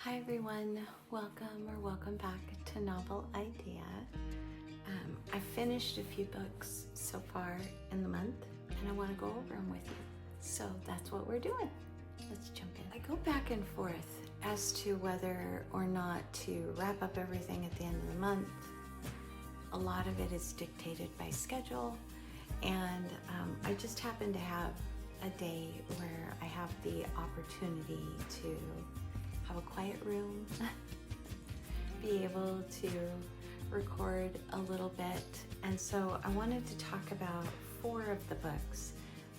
Hi everyone, welcome back to Novel iDeea. I finished a few books so far in the month and I want to go over them with you. So that's what we're doing. Let's jump in. I go back and forth as to whether or not to wrap up everything at the end of the month. A lot of it is dictated by schedule, and I just happen to have a day where I have the opportunity to have a quiet room, be able to record a little bit. And so I wanted to talk about 4 of the books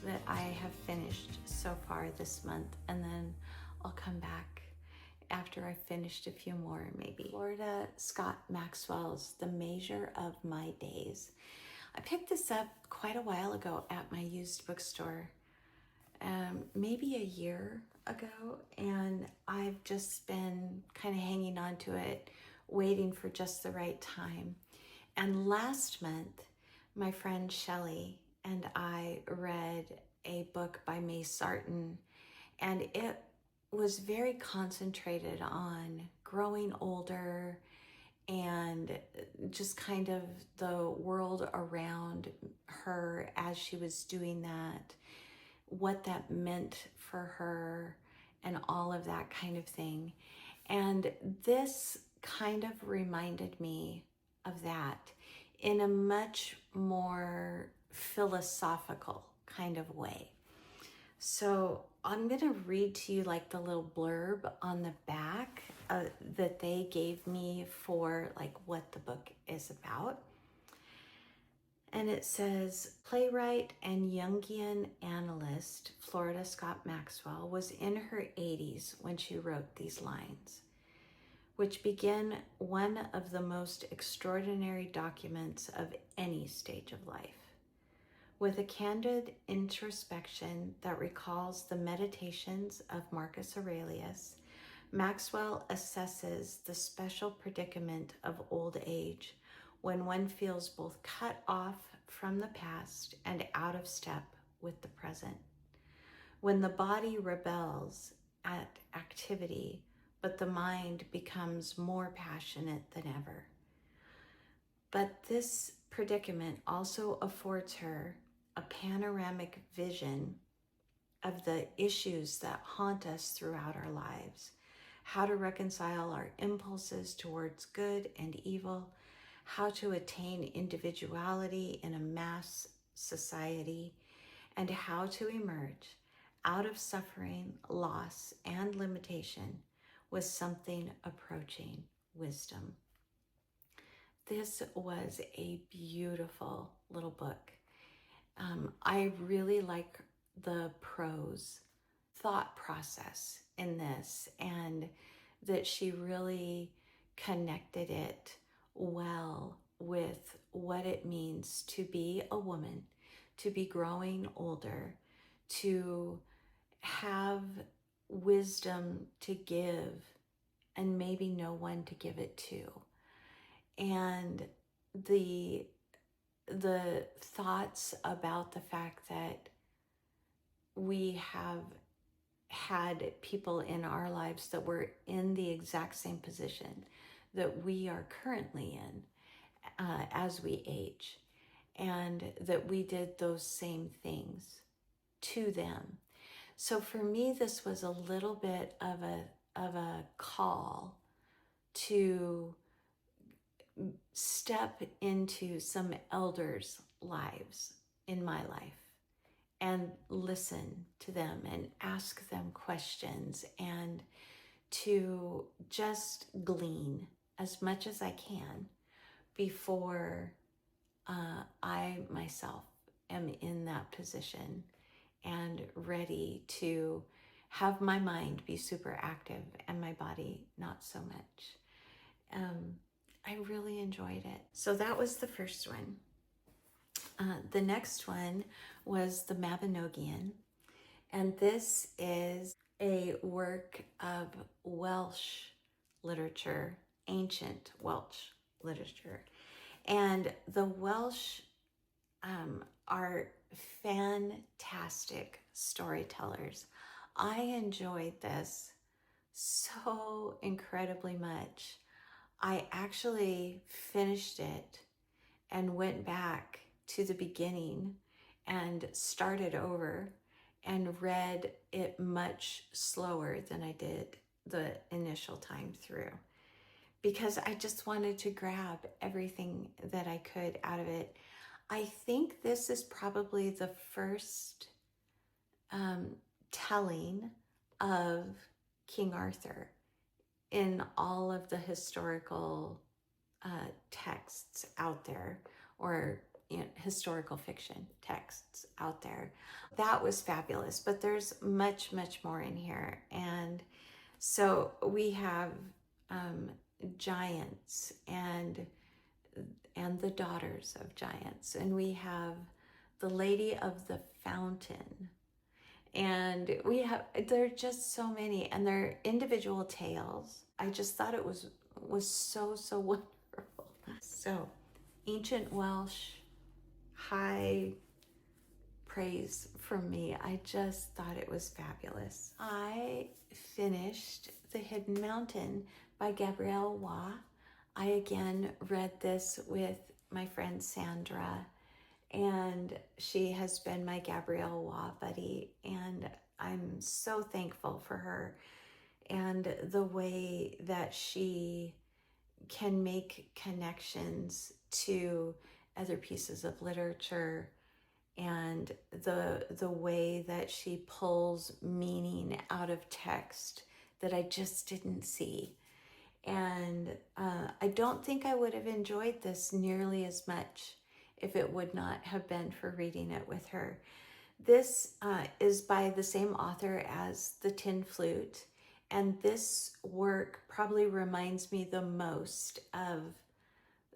that I have finished so far this month, and then I'll come back after I've finished a few more maybe. Florida Scott Maxwell's The Measure of My Days. I picked this up quite a while ago at my used bookstore, maybe a year ago, and I've just been kind of hanging on to it, waiting for just the right time. And last month, my friend Shelley and I read a book by May Sarton, and it was very concentrated on growing older and just kind of the world around her as she was doing that, what that meant for her, and all of that kind of thing. And this kind of reminded me of that in a much more philosophical kind of way. So I'm going to read to you like the little blurb on the back that they gave me for like what the book is about. And it says, playwright and Jungian analyst Florida Scott Maxwell was in her 80s when she wrote these lines, which begin one of the most extraordinary documents of any stage of life. With a candid introspection that recalls the meditations of Marcus Aurelius, Maxwell assesses the special predicament of old age when one feels both cut off from the past and out of step with the present. When the body rebels at activity, but the mind becomes more passionate than ever. But this predicament also affords her a panoramic vision of the issues that haunt us throughout our lives, how to reconcile our impulses towards good and evil, how to attain individuality in a mass society, and how to emerge out of suffering, loss, and limitation with something approaching wisdom. This was a beautiful little book. I really like the prose thought process in this, and that she really connected it well with what it means to be a woman, to be growing older, to have wisdom to give and maybe no one to give it to. And the thoughts about the fact that we have had people in our lives that were in the exact same position that we are currently in as we age, and that we did those same things to them. So for me, this was a little bit of a call to step into some elders' lives in my life and listen to them and ask them questions, and to just glean as much as I can before I myself am in that position and ready to have my mind be super active and my body not so much. I really enjoyed it. So that was the first one. The next one was the Mabinogion, and this is a work of Welsh literature, ancient Welsh literature. And the Welsh are fantastic storytellers. I enjoyed this so incredibly much. I actually finished it and went back to the beginning and started over and read it much slower than I did the initial time through, because I just wanted to grab everything that I could out of it. I think this is probably the first telling of King Arthur in all of the historical texts out there, or historical fiction texts out there. That was fabulous, but there's much, much more in here. And so we have giants and the daughters of giants, and we have the Lady of the Fountain, and we have, there are just so many, and they're individual tales. I just thought it was so wonderful. So ancient Welsh, high praise from me. I just thought it was fabulous. I finished The Hidden Mountain by Gabrielle. I again read this with my friend Sandra, and she has been my Gabrielle buddy, and I'm so thankful for her and the way that she can make connections to other pieces of literature, and the way that she pulls meaning out of text that I just didn't see. And I don't think I would have enjoyed this nearly as much if it would not have been for reading it with her. This is by the same author as The Tin Flute, and this work probably reminds me the most of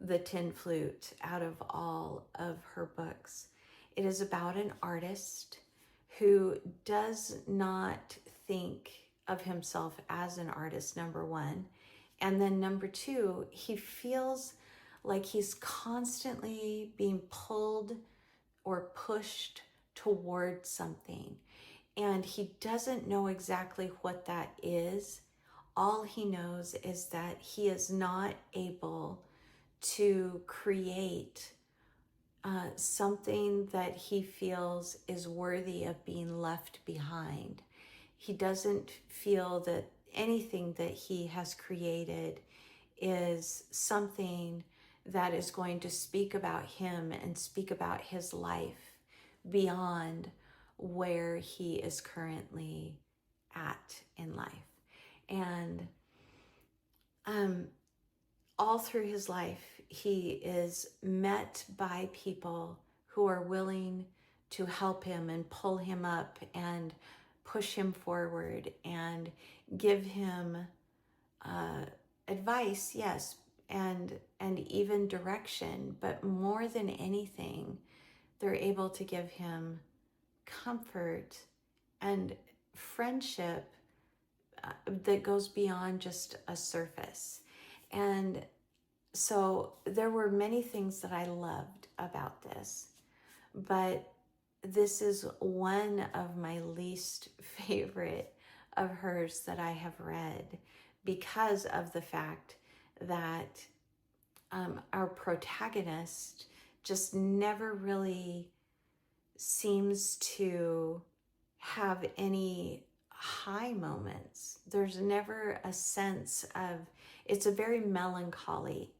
The Tin Flute out of all of her books. It is about an artist who does not think of himself as an artist, number one. And then number two, he feels like he's constantly being pulled or pushed toward something. And he doesn't know exactly what that is. All he knows is that he is not able to create something that he feels is worthy of being left behind. He doesn't feel that anything that he has created is something that is going to speak about him and speak about his life beyond where he is currently at in life. And all through his life, he is met by people who are willing to help him and pull him up and push him forward and give him advice, yes, and even direction. But more than anything, they're able to give him comfort and friendship that goes beyond just a surface. And so there were many things that I loved about this, but this is one of my least favorite of hers that I have read, because of the fact that our protagonist just never really seems to have any high moments. There's never a sense of, it's a very melancholy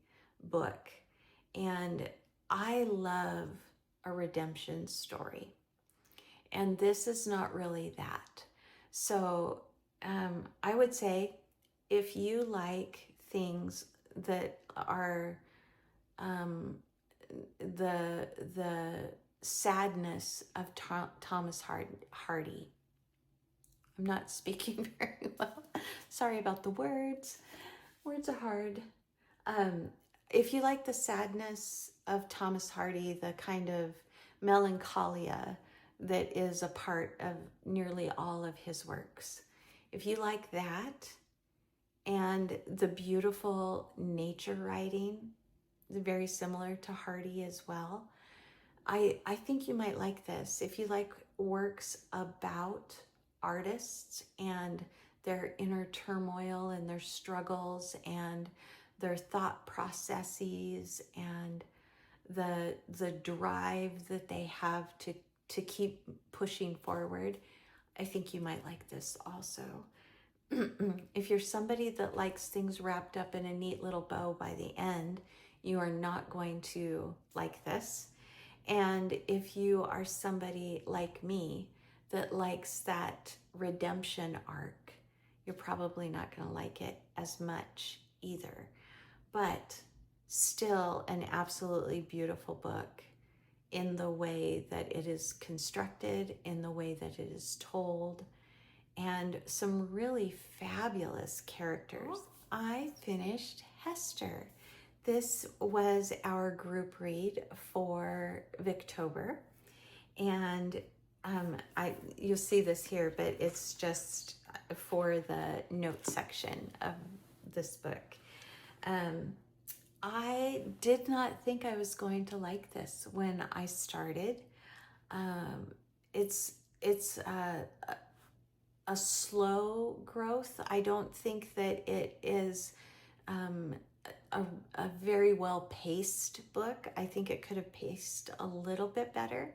book. And I love a redemption story. And this is not really that. So I would say, if you like things that are the sadness of Thomas Hardy. I'm not speaking very well. Sorry about the words. Words are hard. If you like the sadness of Thomas Hardy, the kind of melancholia that is a part of nearly all of his works, if you like that, and the beautiful nature writing, very similar to Hardy as well, I think you might like this. If you like works about artists and their inner turmoil and their struggles and their thought processes and the drive that they have to keep pushing forward. I think you might like this also. If you're somebody that likes things wrapped up in a neat little bow by the end, you are not going to like this. And if you are somebody like me that likes that redemption arc, you're probably not going to like it as much either. But still an absolutely beautiful book in the way that it is constructed, in the way that it is told, and some really fabulous characters. I finished Hester. This was our group read for Victober, and you'll see this here, but it's just for the note section of this book. I did not think I was going to like this when I started. It's a slow growth. I don't think that it is a very well paced book. I think it could have paced a little bit better,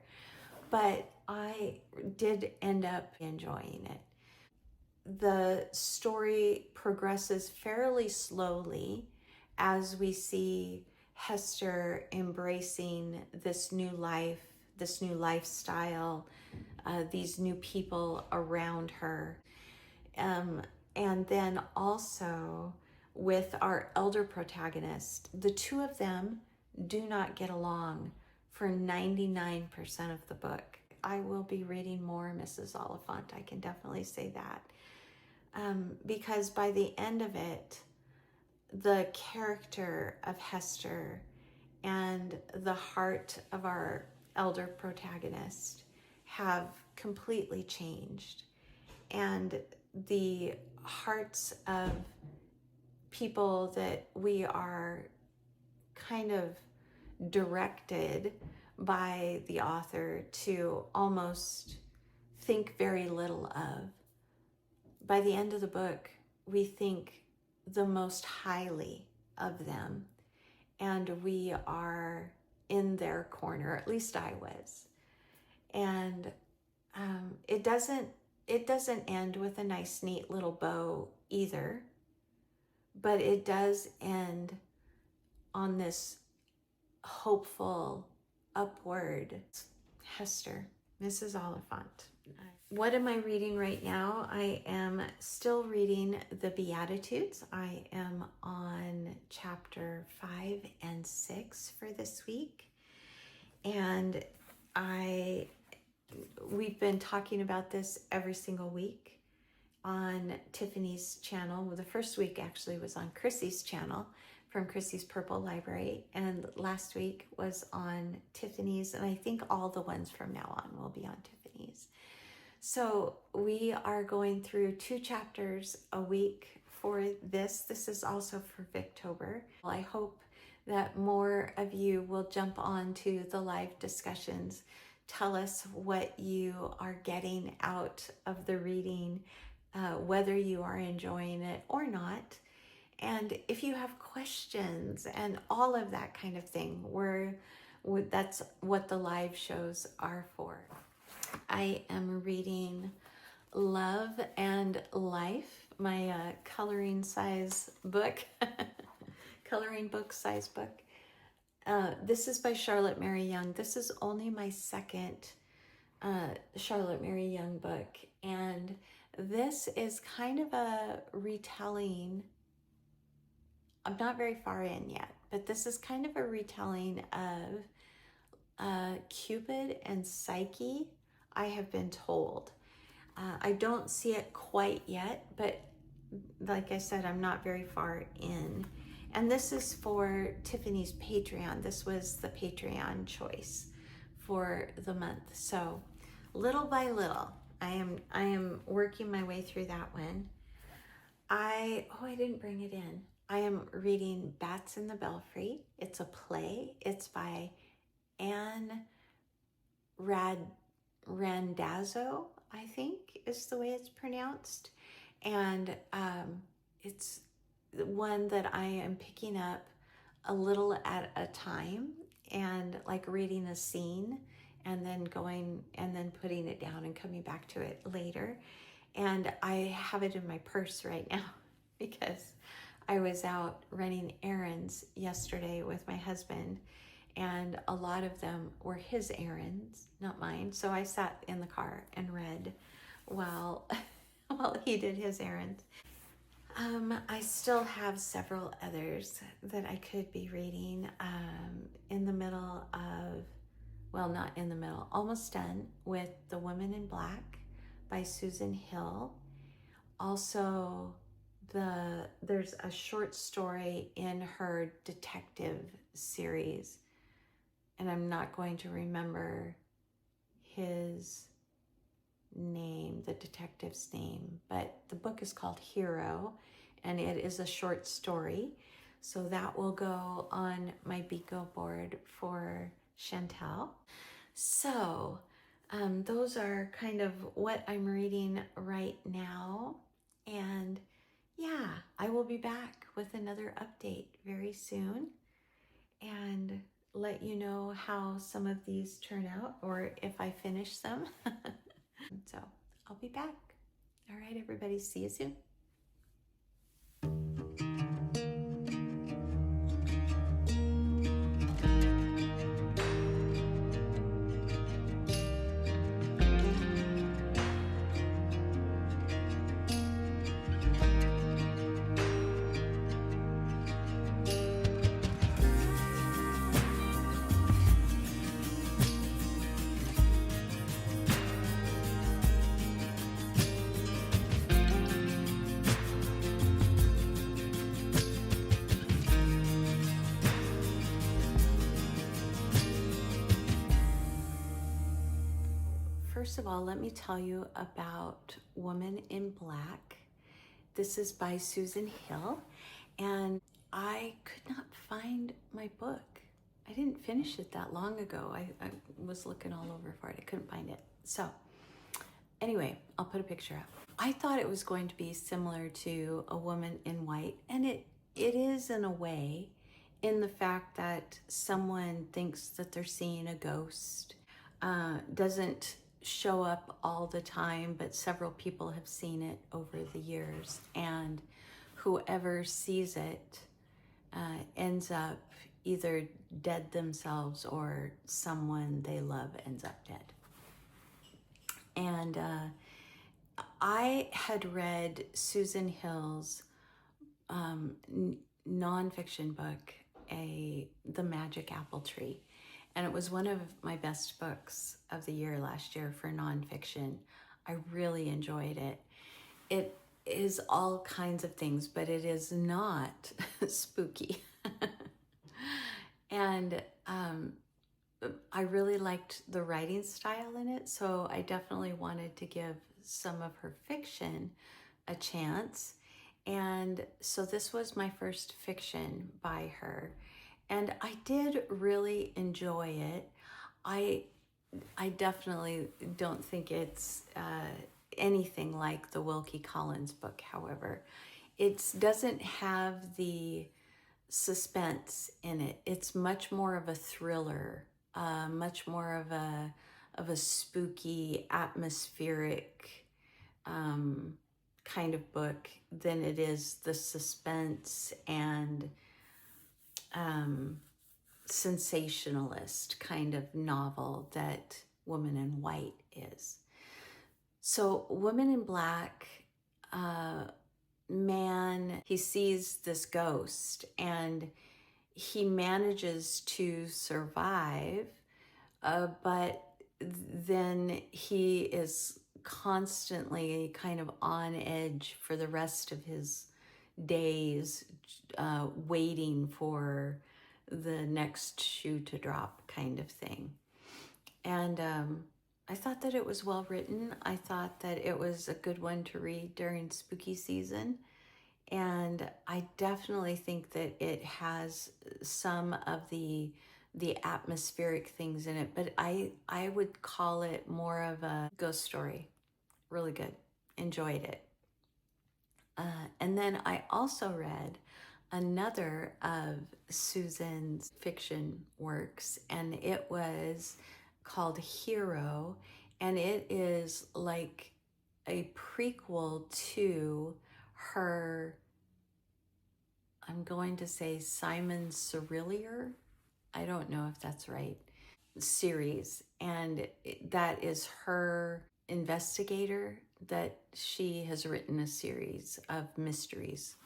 but I did end up enjoying it. The story progresses fairly slowly as we see Hester embracing this new life, this new lifestyle, these new people around her. And then also with our elder protagonist, the two of them do not get along for 99% of the book. I will be reading more Mrs. Oliphant, I can definitely say that. Because by the end of it, the character of Hester and the heart of our elder protagonist have completely changed. And the hearts of people that we are kind of directed by the author to almost think very little of, by the end of the book, we think the most highly of them, and we are in their corner. At least I was. And it doesn't end with a nice, neat little bow either, but it does end on this hopeful, upward. Hester, Mrs. Oliphant. What am I reading right now? I am still reading the Beatitudes. I am on chapter 5 and 6 for this week. And we've been talking about this every single week on Tiffany's channel. Well, the first week actually was on Chrissy's channel from Chrissy's Purple Library, and last week was on Tiffany's, and I think all the ones from now on will be on Tiffany's. So we are going through 2 chapters a week for this. This is also for Victober. I hope that more of you will jump on to the live discussions. Tell us what you are getting out of the reading, whether you are enjoying it or not. And if you have questions and all of that kind of thing, that's what the live shows are for. I am reading Love and Life, my coloring size book, coloring book size book. This is by Charlotte Mary Yonge. This is only my second Charlotte Mary Yonge book. And this is kind of a retelling. I'm not very far in yet, but this is kind of a retelling of Cupid and Psyche, I have been told. I don't see it quite yet, but like I said, I'm not very far in. And this is for Tiffany's Patreon. This was the Patreon choice for the month. So little by little, I am working my way through that one. I didn't bring it in. I am reading Bats in the Belfry. It's a play. It's by Anne Randazzo, I think is the way it's pronounced. And it's one that I am picking up a little at a time, and like reading a scene and then going and then putting it down and coming back to it later. And I have it in my purse right now because I was out running errands yesterday with my husband, and a lot of them were his errands, not mine. So I sat in the car and read while while he did his errands. I still have several others that I could be reading. In the middle of, well, not in the middle, almost done with The Woman in Black by Susan Hill. Also, there's a short story in her detective series, and I'm not going to remember his name, the detective's name, but the book is called Hero, and it is a short story. So that will go on my Beco board for Chantel. So those are kind of what I'm reading right now. And yeah, I will be back with another update very soon and let you know how some of these turn out, or if I finish them. So I'll be back. All right, everybody, see you soon. First of all, let me tell you about Woman in Black. This is by Susan Hill, and I could not find my book. I didn't finish it that long ago. I was looking all over for it. I couldn't find it. So anyway, I'll put a picture up. I thought it was going to be similar to A Woman in White, and it is in a way, in the fact that someone thinks that they're seeing a ghost. Doesn't show up all the time, but several people have seen it over the years, and whoever sees it ends up either dead themselves or someone they love ends up dead. And I had read Susan Hill's nonfiction book, The Magic Apple Tree. And it was one of my best books of the year last year for nonfiction. I really enjoyed it. It is all kinds of things, but it is not spooky. And I really liked the writing style in it, so I definitely wanted to give some of her fiction a chance. And so this was my first fiction by her. And I did really enjoy it. I definitely don't think it's anything like the Wilkie Collins book, however. It doesn't have the suspense in it. It's much more of a thriller, much more of a spooky, atmospheric kind of book than it is the suspense and sensationalist kind of novel that Woman in White is. So Woman in Black, man, he sees this ghost and he manages to survive, but then he is constantly kind of on edge for the rest of his days, waiting for the next shoe to drop kind of thing. And I thought that it was well written. I thought that it was a good one to read during spooky season. And I definitely think that it has some of the atmospheric things in it, but I would call it more of a ghost story. Really good. Enjoyed it. And then I also read another of Susan's fiction works, and it was called Hero, and it is like a prequel to her, I'm going to say Simon Cerillier, I don't know if that's right, series. And that is her investigator, that she has written a series of mysteries.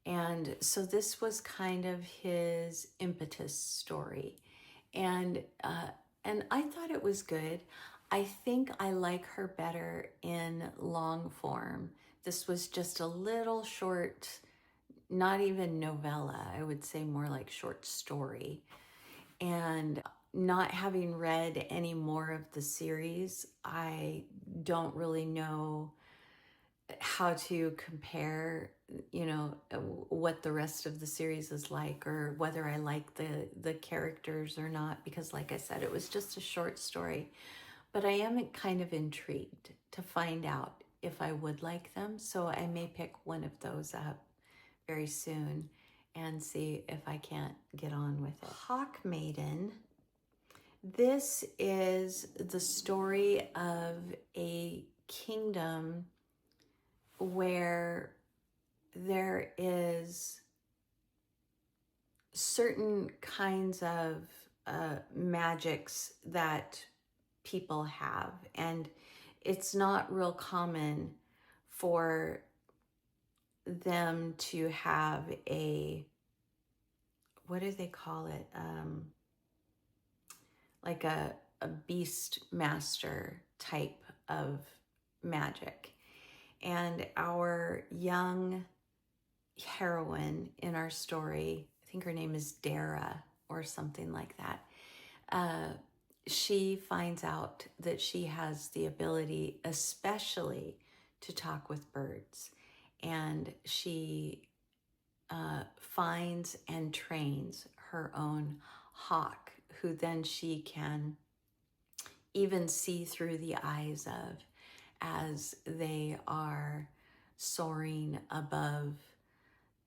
And so this was kind of his impetus story. And I thought it was good. I think I like her better in long form. This was just a little short, not even novella, I would say more like short story. And not having read any more of the series, I don't really know how to compare, what the rest of the series is like, or whether I like the characters or not, because like I said, it was just a short story. But I am kind of intrigued to find out if I would like them, so I may pick one of those up very soon and see if I can't get on with it. Hawkmaiden. This is the story of a kingdom where there is certain kinds of magics that people have, and it's not real common for them to have a, what do they call it, like a beast master type of magic. And our young heroine in our story, I think her name is Dara or something like that, she finds out that she has the ability, especially to talk with birds. And she finds and trains her own hawk, who then she can even see through the eyes of as they are soaring above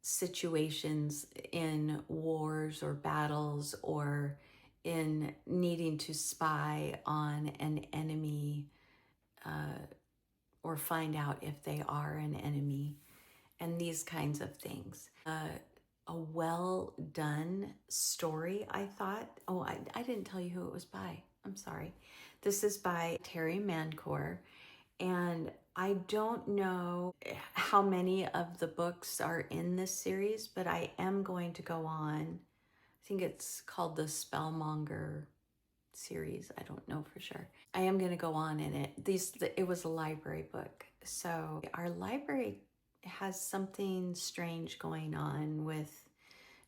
situations in wars or battles, or in needing to spy on an enemy, or find out if they are an enemy, and these kinds of things. A well done story, I thought. Oh, I didn't tell you who it was by. I'm sorry. This is by Terry Mancour, and I don't know how many of the books are in this series, but I am going to go on. I think it's called the Spellmonger series. I don't know for sure. I am going to go on in it. It was a library book. So our library has something strange going on with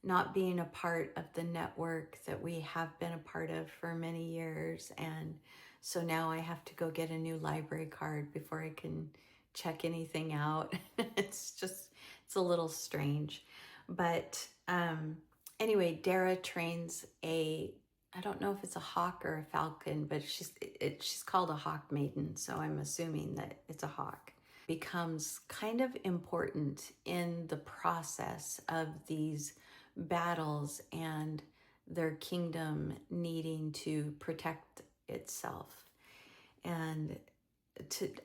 not being a part of the network that we have been a part of for many years. And so now I have to go get a new library card before I can check anything out. It's a little strange. But anyway, Dara trains I don't know if it's a hawk or a falcon, but she's called a Hawkmaiden, so I'm assuming that it's a hawk. Becomes kind of important in the process of these battles and their kingdom needing to protect itself. And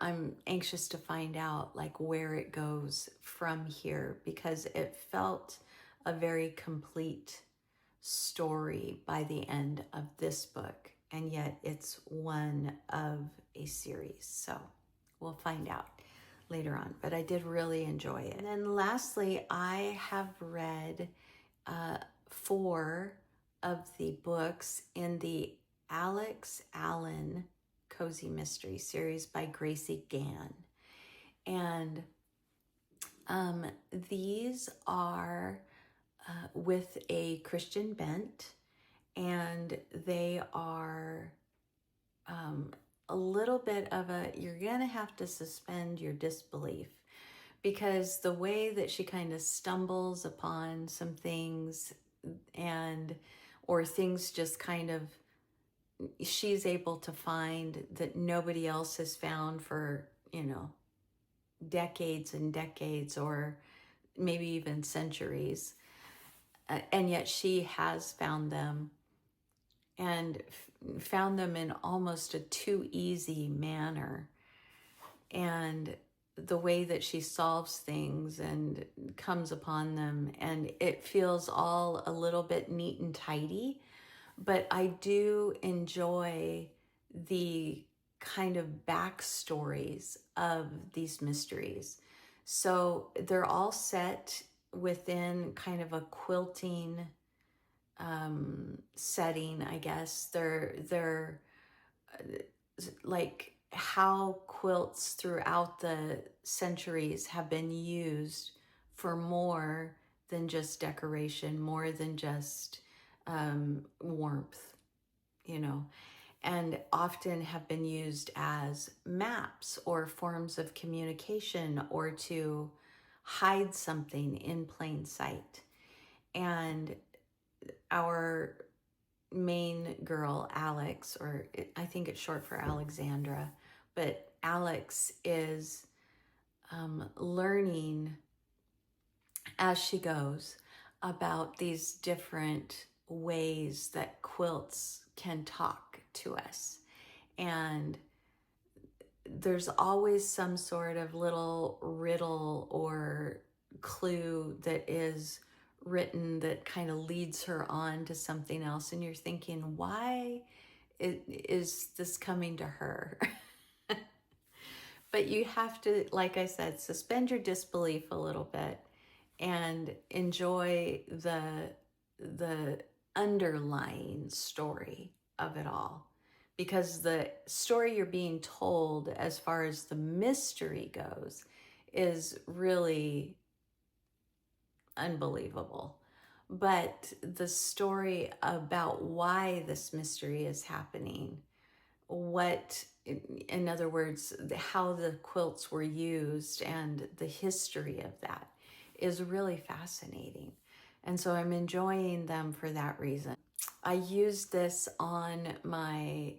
I'm anxious to find out like where it goes from here, because it felt a very complete story by the end of this book, and yet it's one of a series. So we'll find out later on, but I did really enjoy it. And then lastly, I have read 4 of the books in the Allin Cozy Mystery series by Gracie Gann. And these are with a Christian bent, and they are a little bit of you're gonna have to suspend your disbelief, because the way that she kind of stumbles upon some things, or things just kind of, she's able to find that nobody else has found for, decades and decades, or maybe even centuries. And yet she has found them, and found them in almost a too easy manner. And the way that she solves things and comes upon them, and it feels all a little bit neat and tidy. But I do enjoy the kind of backstories of these mysteries. So they're all set within kind of a quilting setting, I guess. They're like how quilts throughout the centuries have been used for more than just decoration, more than just warmth, you know, and often have been used as maps or forms of communication, or to hide something in plain sight. And our main girl, Alex, or I think it's short for Alexandra, but Alex is learning as she goes about these different ways that quilts can talk to us. And there's always some sort of little riddle or clue that is written that kind of leads her on to something else. And you're thinking, why is this coming to her? But you have to, like I said, suspend your disbelief a little bit and enjoy the underlying story of it all. Because the story you're being told, as far as the mystery goes, is really unbelievable. But the story about why this mystery is happening, what, in other words, how the quilts were used and the history of that, is really fascinating. And so I'm enjoying them for that reason. I used this on my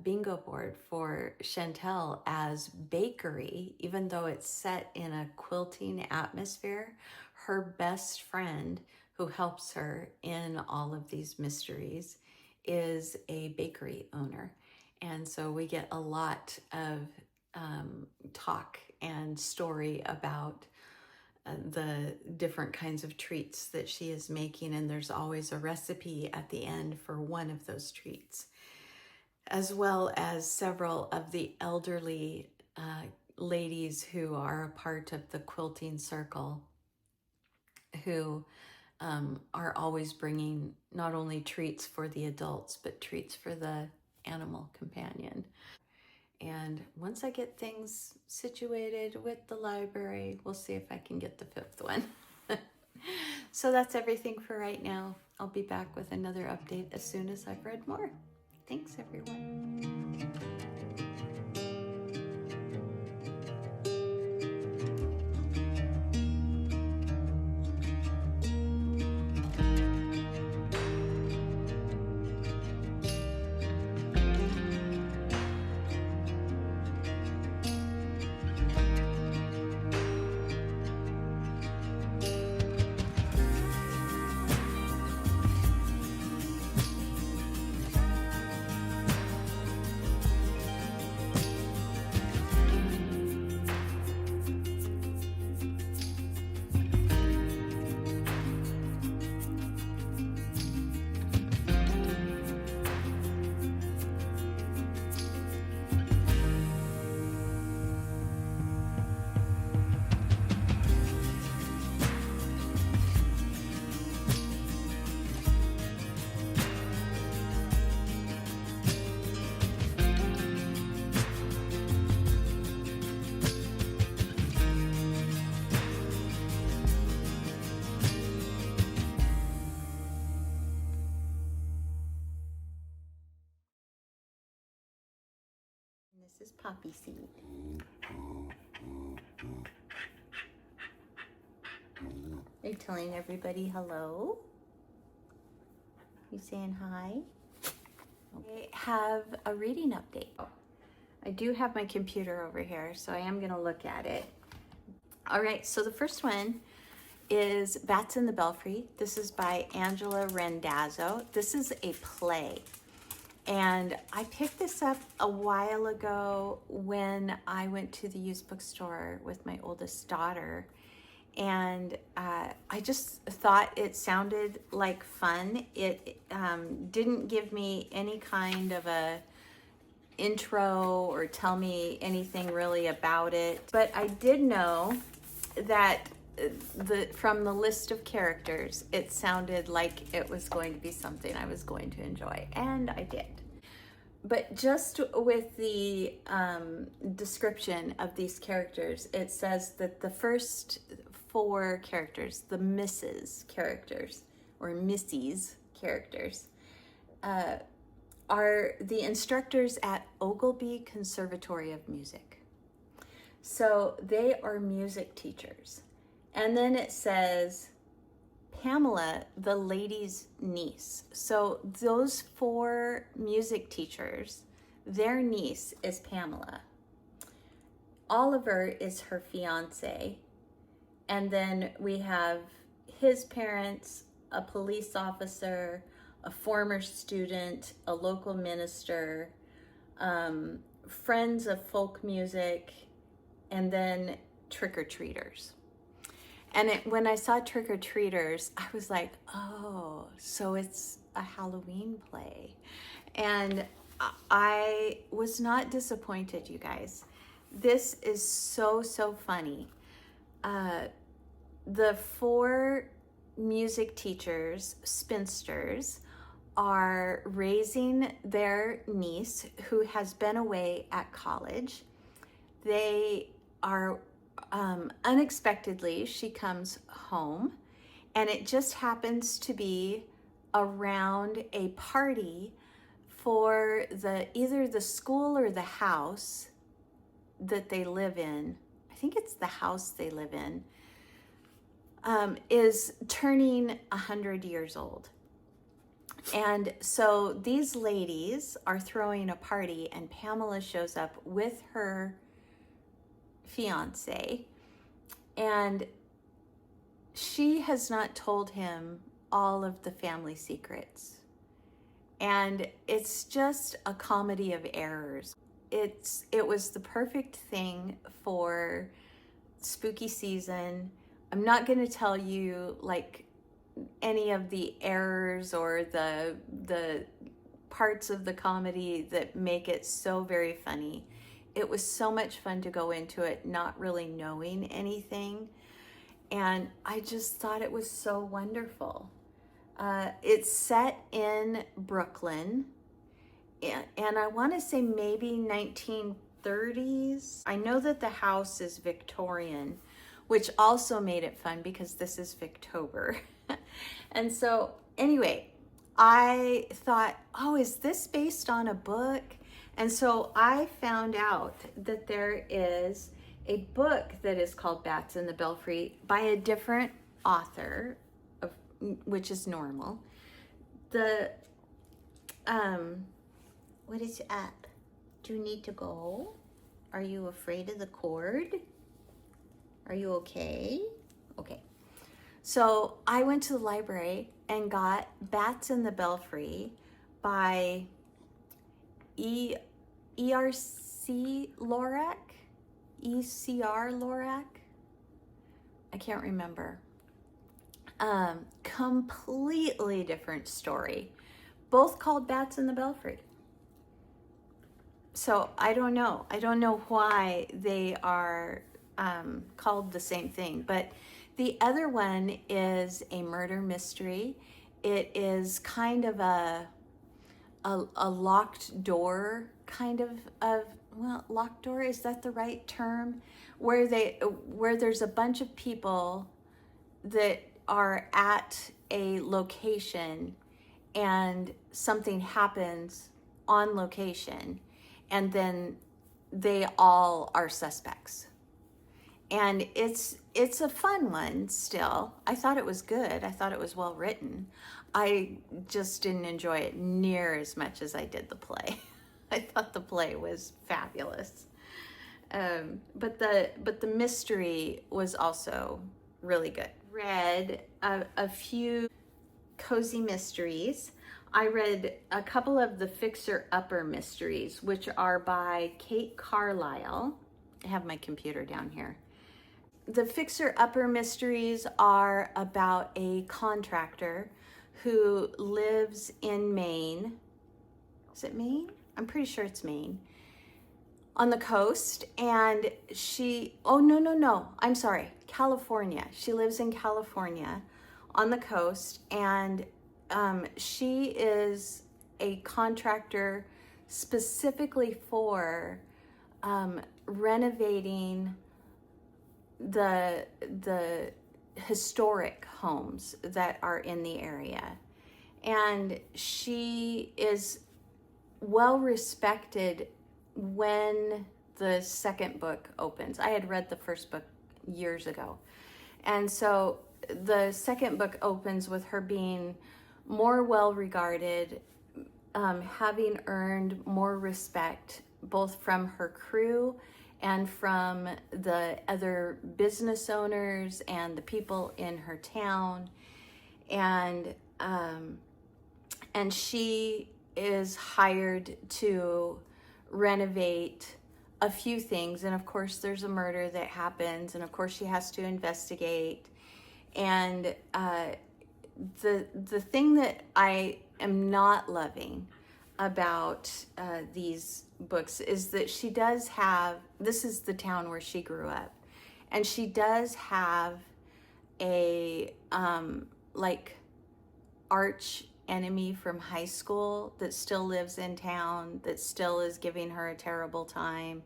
bingo board for Chantel as bakery, even though it's set in a quilting atmosphere. Her best friend who helps her in all of these mysteries is a bakery owner. And so we get a lot of talk and story about the different kinds of treats that she is making. And there's always a recipe at the end for one of those treats, as well as several of the elderly ladies who are a part of the quilting circle, who are always bringing not only treats for the adults, but treats for the animal companion. And once I get things situated with the library, we'll see if I can get the 5th one. So that's everything for right now. I'll be back with another update as soon as I've read more. Thanks, everyone. This is Poppy Seed. Are you telling everybody hello? You saying hi? I have a reading update. I do have my computer over here, so I am going to look at it. All right, so the first one is Bats in the Belfry. This is by Angela Randazzo. This is a play. And I picked this up a while ago when I went to the used bookstore with my oldest daughter. And I just thought it sounded like fun. It didn't give me any kind of a intro or tell me anything really about it. But I did know that from the list of characters, it sounded like it was going to be something I was going to enjoy, and I did. But just with the description of these characters, it says that the first 4 characters, the Mrs. characters, or Missy's characters, are the instructors at Ogleby Conservatory of Music. So they are music teachers. And then it says Pamela, the lady's niece. So those 4 music teachers, their niece is Pamela. Oliver is her fiance. And then we have his parents, a police officer, a former student, a local minister, friends of folk music, and then trick-or-treaters. And when I saw trick-or-treaters, I was like, oh, so it's a Halloween play. And I was not disappointed, you guys. This is so, so funny. The 4 music teachers, spinsters, are raising their niece who has been away at college. They are unexpectedly, she comes home, and it just happens to be around a party for either the school or the house that they live in. I think it's the house they live in, is turning 100 years old. And so these ladies are throwing a party, and Pamela shows up with her fiance, and she has not told him all of the family secrets. And it's just a comedy of errors. It was the perfect thing for spooky season. I'm not going to tell you like any of the errors or the parts of the comedy that make it so very funny. It was so much fun to go into it not really knowing anything, and I just thought it was so wonderful. It's set in Brooklyn, and I want to say maybe 1930s. I know that the house is Victorian, which also made it fun because this is Victober. And so anyway, I thought, oh, is this based on a book? And so I found out that there is a book that is called Bats in the Belfry by a different author, which is normal. What is up? Do you need to go? Are you afraid of the cord? Are you okay? Okay. So I went to the library and got Bats in the Belfry by ERC Lorac? ECR Lorac? I can't remember. Completely different story. Both called Bats in the Belfry. So I don't know. I don't know why they are called the same thing. But the other one is a murder mystery. It is kind of a locked door kind of well, locked door, is that the right term? Where there's a bunch of people that are at a location and something happens on location, and then they all are suspects. And it's a fun one still. I thought it was good. I thought it was well written. I just didn't enjoy it near as much as I did the play. I thought the play was fabulous. But the mystery was also really good. Read a few cozy mysteries. I read a couple of the fixer-upper mysteries, which are by Kate Carlisle. I have my computer down here. The fixer-upper mysteries are about a contractor who lives in Maine. Is it Maine? I'm pretty sure it's Maine. On the coast, and I'm sorry, California. She lives in California on the coast, and she is a contractor specifically for renovating the historic homes that are in the area. And she is well respected when the second book opens. I had read the first book years ago. And so the second book opens with her being more well regarded, having earned more respect both from her crew and from the other business owners and the people in her town. And she is hired to renovate a few things, and of course there's a murder that happens, and of course she has to investigate. And the thing that I am not loving about these books is that she does have, this is the town where she grew up, and she does have a like arch enemy from high school that still lives in town, that still is giving her a terrible time.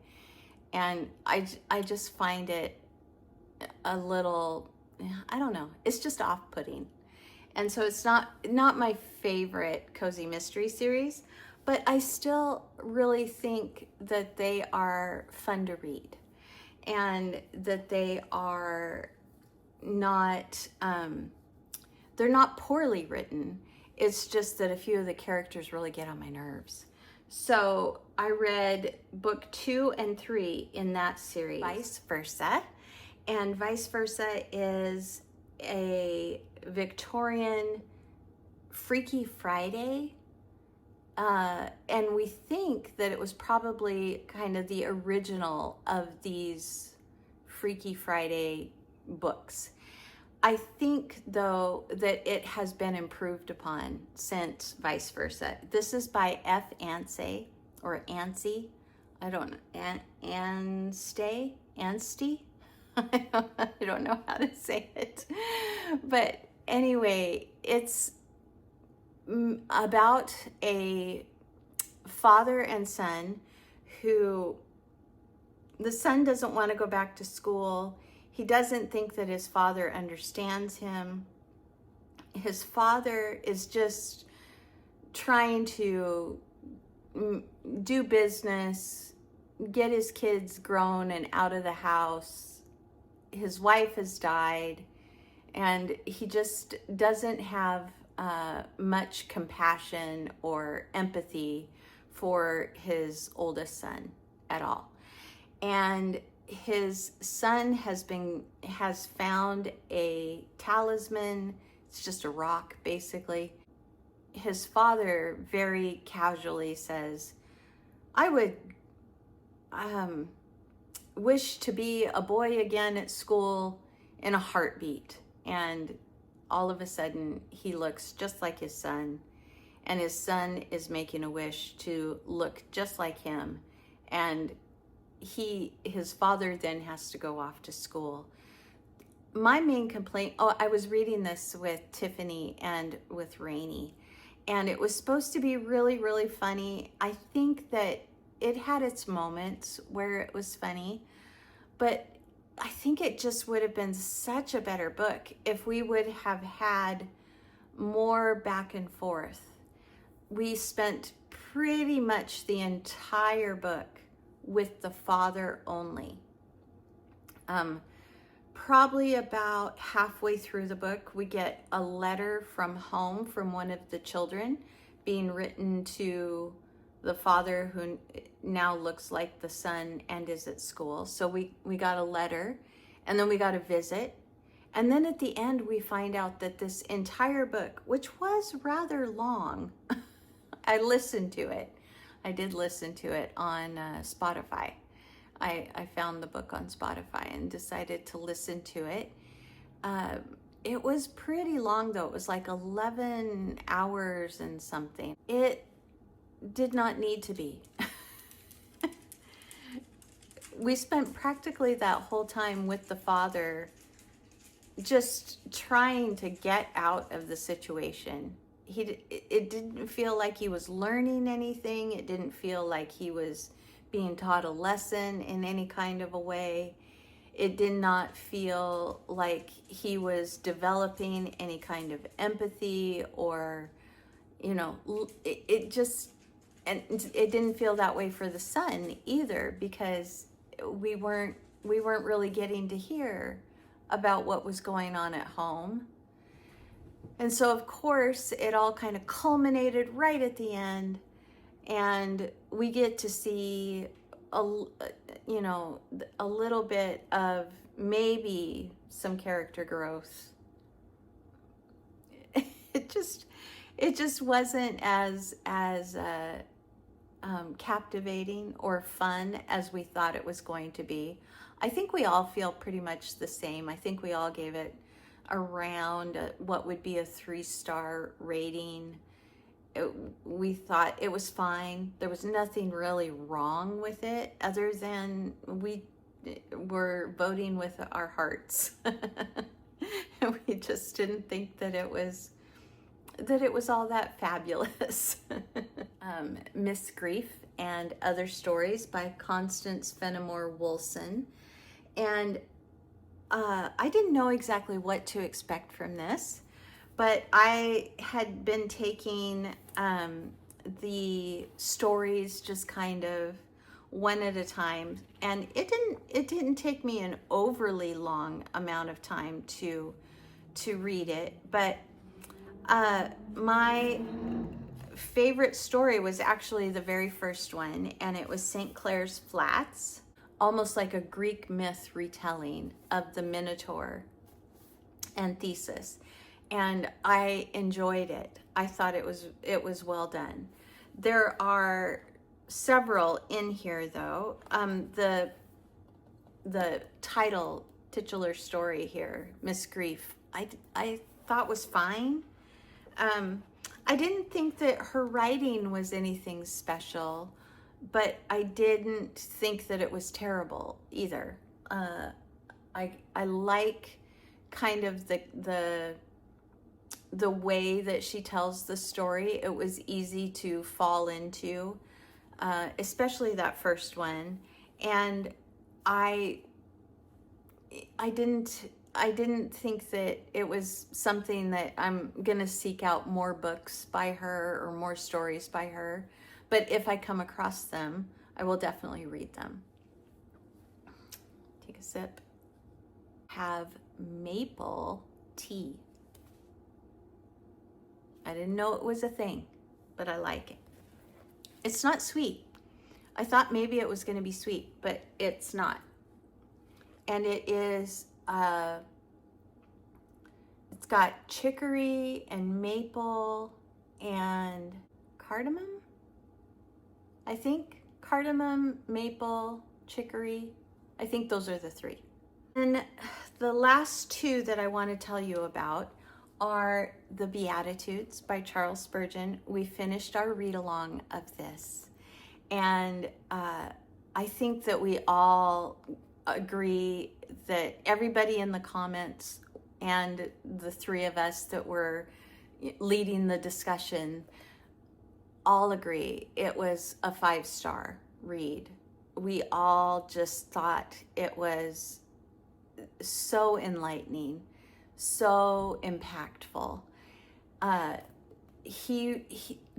And I just find it a little, I don't know, it's just off-putting. And so it's not my favorite cozy mystery series, but I still really think that they are fun to read, and that they are not, they're not poorly written. It's just that a few of the characters really get on my nerves. So I read book 2 and 3 in that series, Vice Versa. And Vice Versa is a Victorian Freaky Friday. And we think that it was probably kind of the original of these Freaky Friday books. I think, though, that it has been improved upon since Vice Versa. This is by F. Anstey, or Anstey. I don't know. Anstey? I don't know how to say it. But anyway, it's about a father and son who, the son doesn't want to go back to school. He doesn't think that his father understands him. His father is just trying to do business, get his kids grown and out of the house. His wife has died, and he just doesn't have much compassion or empathy for his oldest son at all. And his son has found a talisman. It's just a rock, basically. His father very casually says, I would wish to be a boy again at school in a heartbeat. And all of a sudden he looks just like his son, and his son is making a wish to look just like him. And his father then has to go off to school. My main complaint, I was reading this with Tiffany and with Rainey, and it was supposed to be really, really funny. I think that it had its moments where it was funny, but I think it just would have been such a better book if we would have had more back and forth. We spent pretty much the entire book with the father only. Probably about halfway through the book, we get a letter from home from one of the children being written to the father who now looks like the son and is at school. So we got a letter, and then we got a visit. And then at the end, we find out that this entire book, which was rather long, I listened to it. I did listen to it on Spotify. I found the book on Spotify and decided to listen to it. It was pretty long, though. It was like 11 hours and something. It did not need to be. We spent practically that whole time with the father just trying to get out of the situation. It didn't feel like he was learning anything. It didn't feel like he was being taught a lesson in any kind of a way. It did not feel like he was developing any kind of empathy, or, you know, it just, and it didn't feel that way for the son either, because we weren't really getting to hear about what was going on at home. And so, of course, it all kind of culminated right at the end, and we get to see a little bit of maybe some character growth. It just wasn't as captivating or fun as we thought it was going to be. I think we all feel pretty much the same. I think we all gave it around what would be a 3-star rating. We thought it was fine. There was nothing really wrong with it, other than we were voting with our hearts. We just didn't think that it was all that fabulous. Miss Grief and Other Stories by Constance Fennimore Woolson. And I didn't know exactly what to expect from this, but I had been taking the stories just kind of one at a time, and it didn't take me an overly long amount of time to read it. But my favorite story was actually the very first one, and it was St. Clair's Flats, almost like a Greek myth retelling of the Minotaur and Theseus. And I enjoyed it. I thought it was well done. There are several in here, though. The titular story here, Miss Grief, I thought was fine. I didn't think that her writing was anything special, but I didn't think that it was terrible either. I like kind of the way that she tells the story. It was easy to fall into, especially that first one. And I didn't think that it was something that I'm gonna seek out more books by her or more stories by her. But if I come across them, I will definitely read them. Take a sip. Have maple tea. I didn't know it was a thing, but I like it. It's not sweet. I thought maybe it was going to be sweet, but it's not. And it is, it's got chicory and maple and cardamom, I think. Cardamom, maple, chicory. I think those are the three. And the last two that I want to tell you about are the Beatitudes by Charles Spurgeon. We finished our read-along of this, and I think that we all agree that everybody in the comments and the three of us that were leading the discussion all agree it was a 5-star read. We all just thought it was so enlightening, so impactful.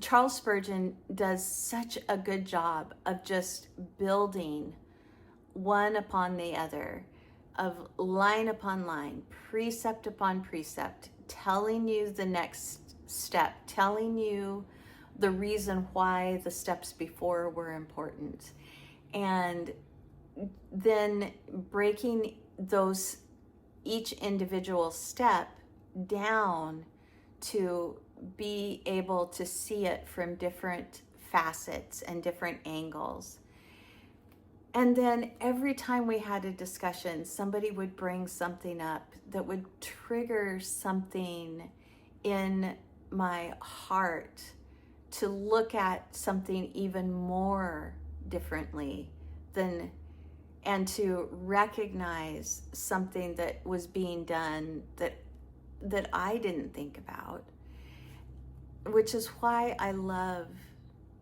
Charles Spurgeon does such a good job of just building one upon the other, of line upon line, precept upon precept, telling you the next step, telling you the reason why the steps before were important. And then breaking those, each individual step down to be able to see it from different facets and different angles. And then every time we had a discussion, somebody would bring something up that would trigger something in my heart to look at something even more differently than, and to recognize something that was being done that I didn't think about, which is why I love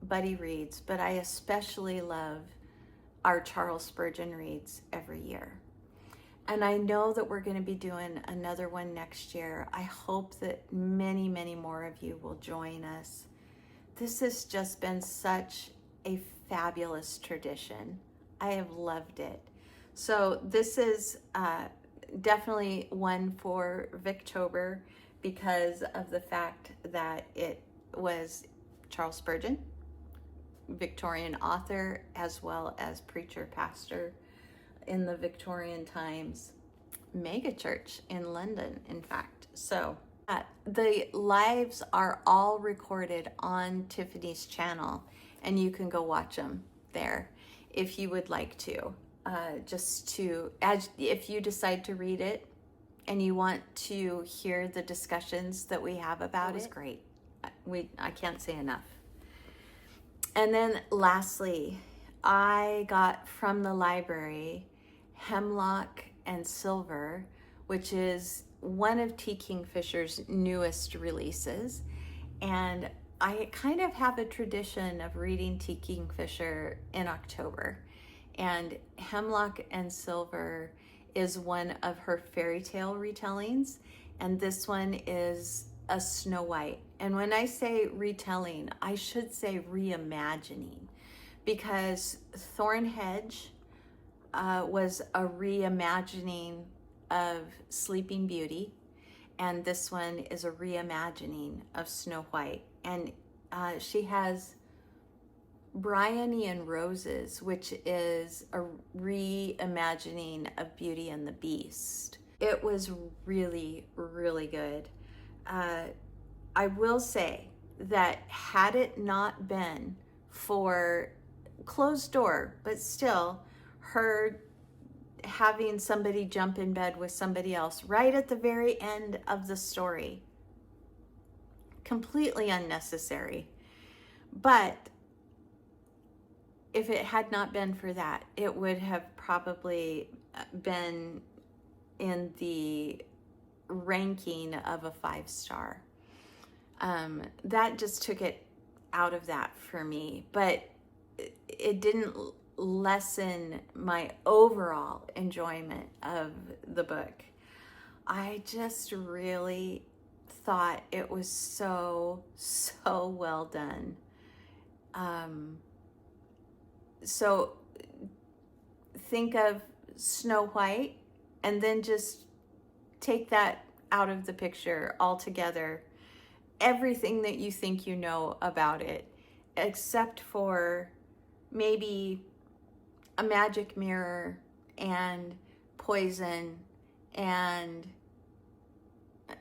buddy reads, but I especially love our Charles Spurgeon reads every year. And I know that we're going to be doing another one next year. I hope that many, many more of you will join us. This has just been such a fabulous tradition. I have loved it. So this is definitely one for Victober because of the fact that it was Charles Spurgeon, Victorian author, as well as preacher, pastor in the Victorian times mega church in London, in fact. So the lives are all recorded on Tiffany's channel, and you can go watch them there if you would like to. If you decide to read it and you want to hear the discussions that we have about it, was great. I can't say enough. And then lastly, I got from the library Hemlock and Silver, which is one of T. Kingfisher's newest releases. And I kind of have a tradition of reading T. Kingfisher in October. And Hemlock and Silver is one of her fairy tale retellings. And this one is a Snow White. And when I say retelling, I should say reimagining, because Thornhedge was a reimagining of Sleeping Beauty, and this one is a reimagining of Snow White. And she has Bryony and Roses, which is a reimagining of Beauty and the Beast. It was really, really good. I will say that had it not been for closed door, but still her having somebody jump in bed with somebody else right at the very end of the story, completely unnecessary. But if it had not been for that, it would have probably been in the ranking of a 5-star. That just took it out of that for me, but it didn't lessen my overall enjoyment of the book. I just really thought it was so well done. So think of Snow White and then just take that out of the picture altogether. Everything that you think you know about it, except for maybe a magic mirror and poison and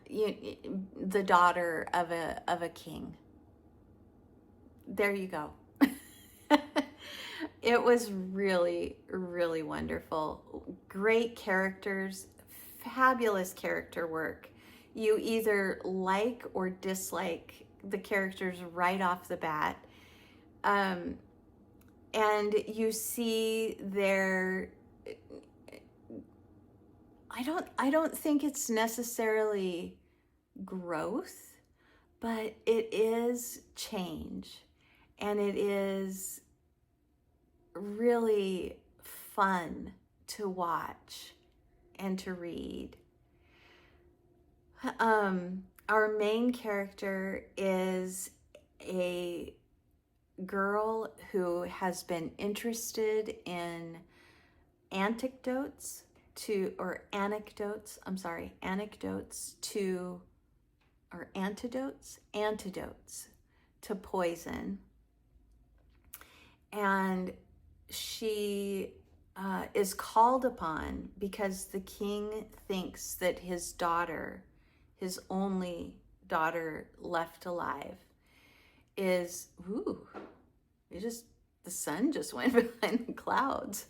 the daughter of a king. There you go. It was really, really wonderful. Great characters, fabulous character work. You either like or dislike the characters right off the bat. And you see their, I don't think it's necessarily growth, but it is change. And it is really fun to watch and to read. Our main character is a girl who has been interested in anecdotes to to poison, and she is called upon because the king thinks that his daughter, his only daughter left alive, is, the sun just went behind the clouds.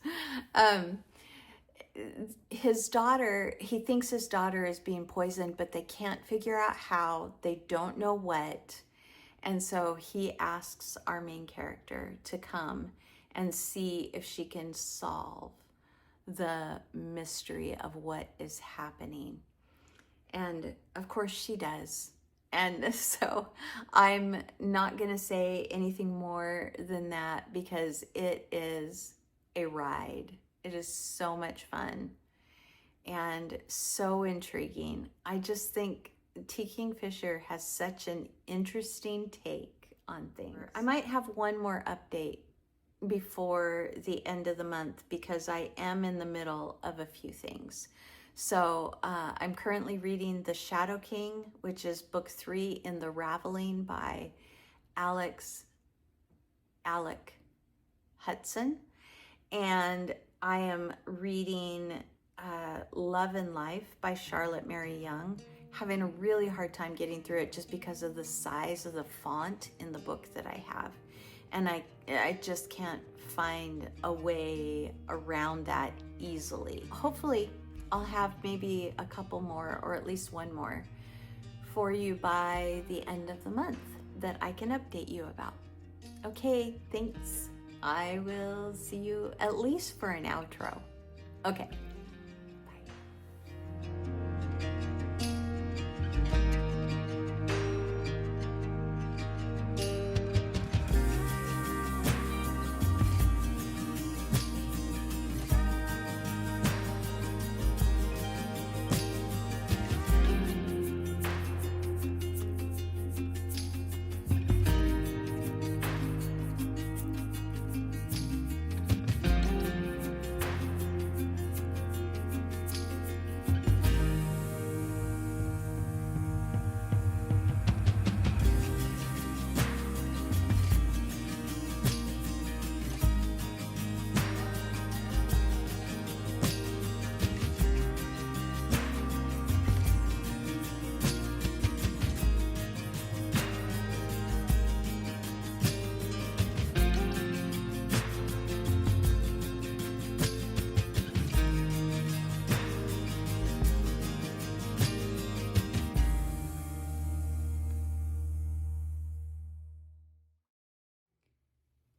His daughter, he thinks his daughter is being poisoned, but they can't figure out how, they don't know what. And so he asks our main character to come and see if she can solve the mystery of what is happening. And of course she does. And so I'm not going to say anything more than that because it is a ride. It is so much fun and so intriguing. I just think T. Kingfisher has such an interesting take on things. I might have one more update before the end of the month because I am in the middle of a few things. So I'm currently reading The Shadow King, which is book 3 in the Raveling by Alec Hutson. And I am reading Love and Life by Charlotte Mary Yonge, having a really hard time getting through it just because of the size of the font in the book that I have. And I just can't find a way around that easily. Hopefully I'll have maybe a couple more, or at least one more, for you by the end of the month that I can update you about. Okay, thanks. I will see you at least for an outro. Okay.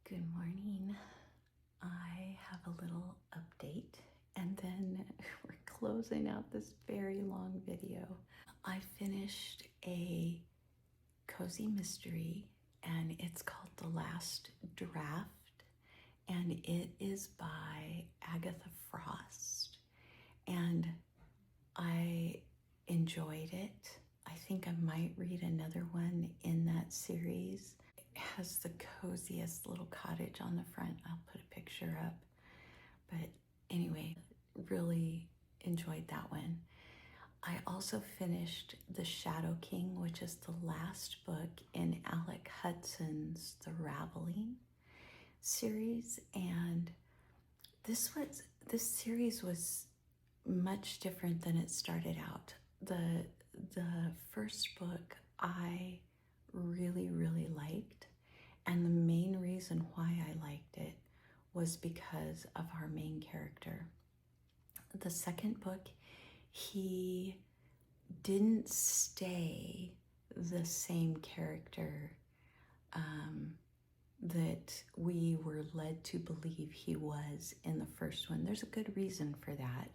Good morning. I have a little update and then we're closing out this very long video. I finished a cozy mystery and it's called The Last Draft, and it is by Agatha Frost, and I enjoyed it. I think I might read another one in that series. It has the coziest little cottage on the front. I'll put a picture up. But anyway, really enjoyed that one. I also finished The Shadow King, which is the last book in Alec Hutson's The Raveling series. And this series was much different than it started out. The first book I really, really liked, and the main reason why I liked it was because of our main character. The second book, he didn't stay the same character that we were led to believe he was in the first one. There's a good reason for that,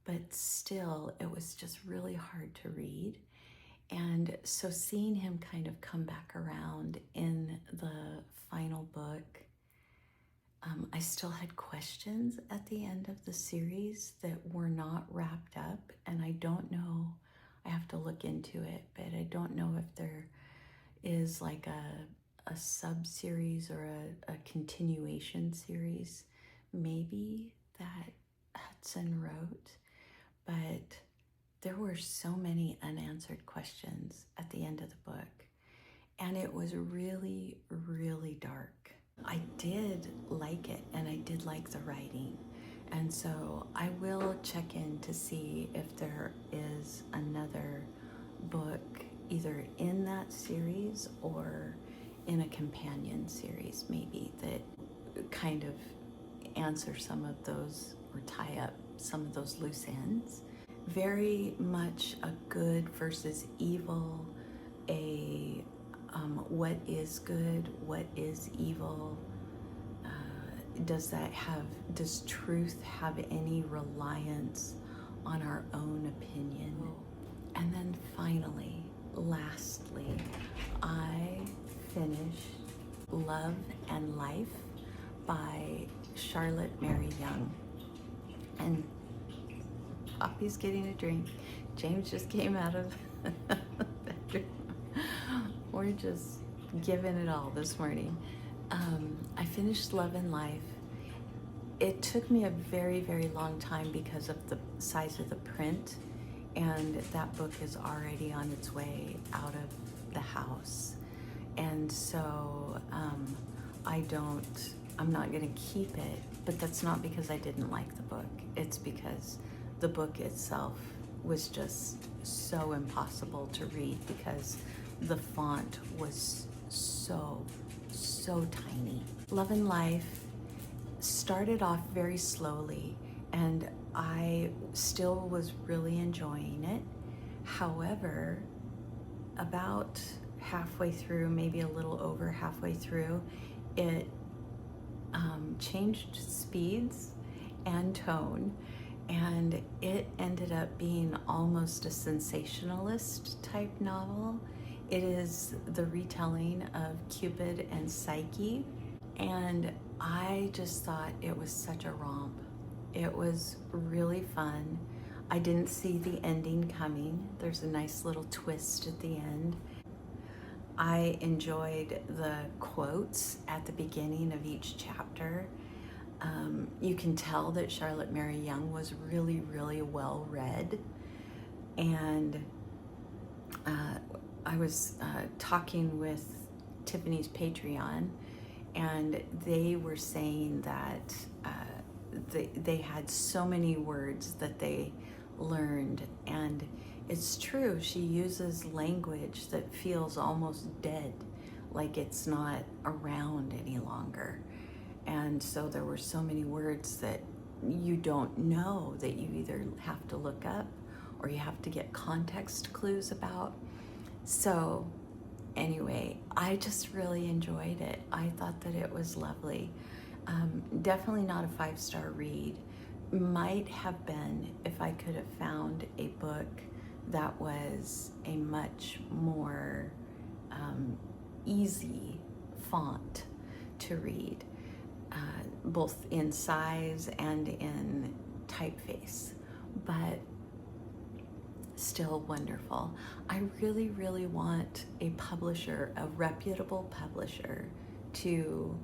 but still, it was just really hard to read. And so seeing him kind of come back around in the final book, I still had questions at the end of the series that were not wrapped up, and I don't know, I have to look into it, but I don't know if there is like a sub-series or a continuation series maybe that Hutson wrote, but there were so many unanswered questions at the end of the book. and it was really, really dark. I did like it, and I did like the writing. And so I will check in to see if there is another book either in that series or in a companion series maybe that kind of answer some of those or tie up some of those loose ends. Very much a good versus evil, a what is good, what is evil. Does truth have any reliance on our own opinion? And then finally, lastly, I finished Love and Life by Charlotte Mary Yonge. And Poppy's getting a drink. James just came out of the bedroom. We're just giving it all this morning. I finished Love and Life. It took me a very, very long time because of the size of the print, and that book is already on its way out of the house. And so I'm not gonna keep it, but that's not because I didn't like the book. It's because the book itself was just so impossible to read because the font was so tiny. Love and Life started off very slowly, and I still was really enjoying it. However, about halfway through, maybe a little over halfway through, it changed speeds and tone, and it ended up being almost a sensationalist type novel. It is the retelling of Cupid and Psyche, and I just thought it was such a romp. It was really fun. I didn't see the ending coming. There's a nice little twist at the end. I enjoyed the quotes at the beginning of each chapter. You can tell that Charlotte Mary Yonge was really, really well read. And I was talking with Tiffany's Patreon, and they were saying that they had so many words that they learned, and it's true. She uses language that feels almost dead, like it's not around any longer. And so there were so many words that you don't know, that you either have to look up or you have to get context clues about. So anyway, I just really enjoyed it. I thought that it was lovely. Definitely not a 5-star read. Might have been if I could have found a book that was a much more easy font to read, both in size and in typeface, but still wonderful. I really, really want a publisher, a reputable publisher, to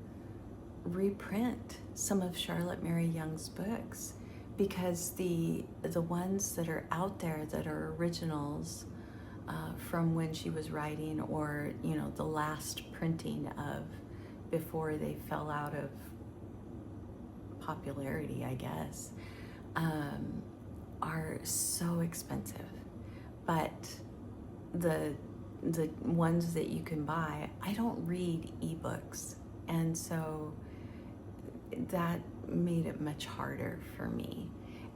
reprint some of Charlotte Mary Yonge's books, because the ones that are out there that are originals from when she was writing, or the last printing of before they fell out of popularity, I guess, are so expensive. But the ones that you can buy, I don't read ebooks, and so that made it much harder for me.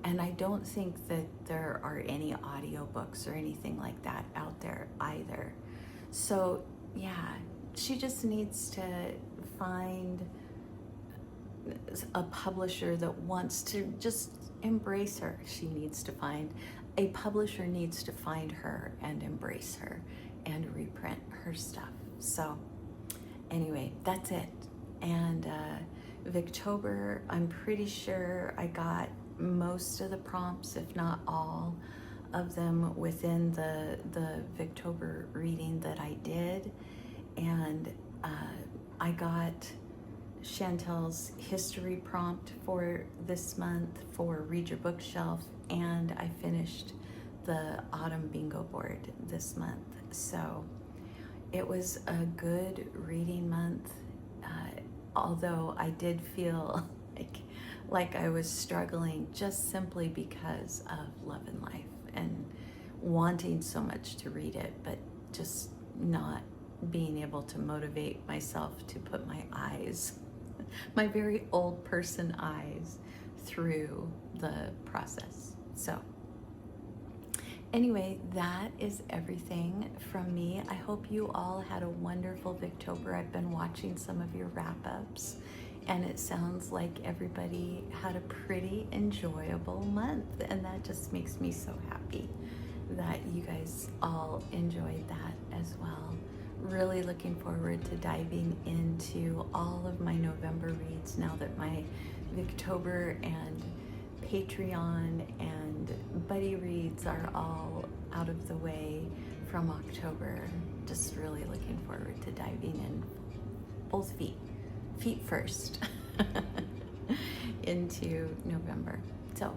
And I don't think that there are any audiobooks or anything like that out there either. So yeah, she just needs to find a publisher that wants to just embrace her. A publisher needs to find her and embrace her and reprint her stuff. So anyway, that's it. And Victober, I'm pretty sure I got most of the prompts, if not all of them, within the Victober reading that I did. And I got Chantel's history prompt for this month for Read Your Bookshelf, and I finished the autumn bingo board this month. So it was a good reading month, although I did feel like I was struggling just simply because of Love and Life and wanting so much to read it, but just not being able to motivate myself to put my eyes, my very old person eyes, through the process. So anyway, that is everything from me. I hope you all had a wonderful Victober. I've been watching some of your wrap-ups, and it sounds like everybody had a pretty enjoyable month, and that just makes me so happy that you guys all enjoyed that as well. Really looking forward to diving into all of my November reads now that my Victober and Patreon and buddy reads are all out of the way from October. Just really looking forward to diving in both feet first into November. So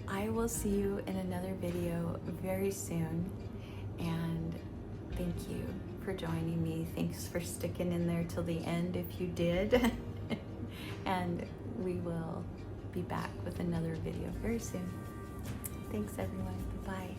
I will see you in another video very soon, and thank you for joining me. Thanks for sticking in there till the end if you did. And we will be back with another video very soon. Thanks everyone. Bye.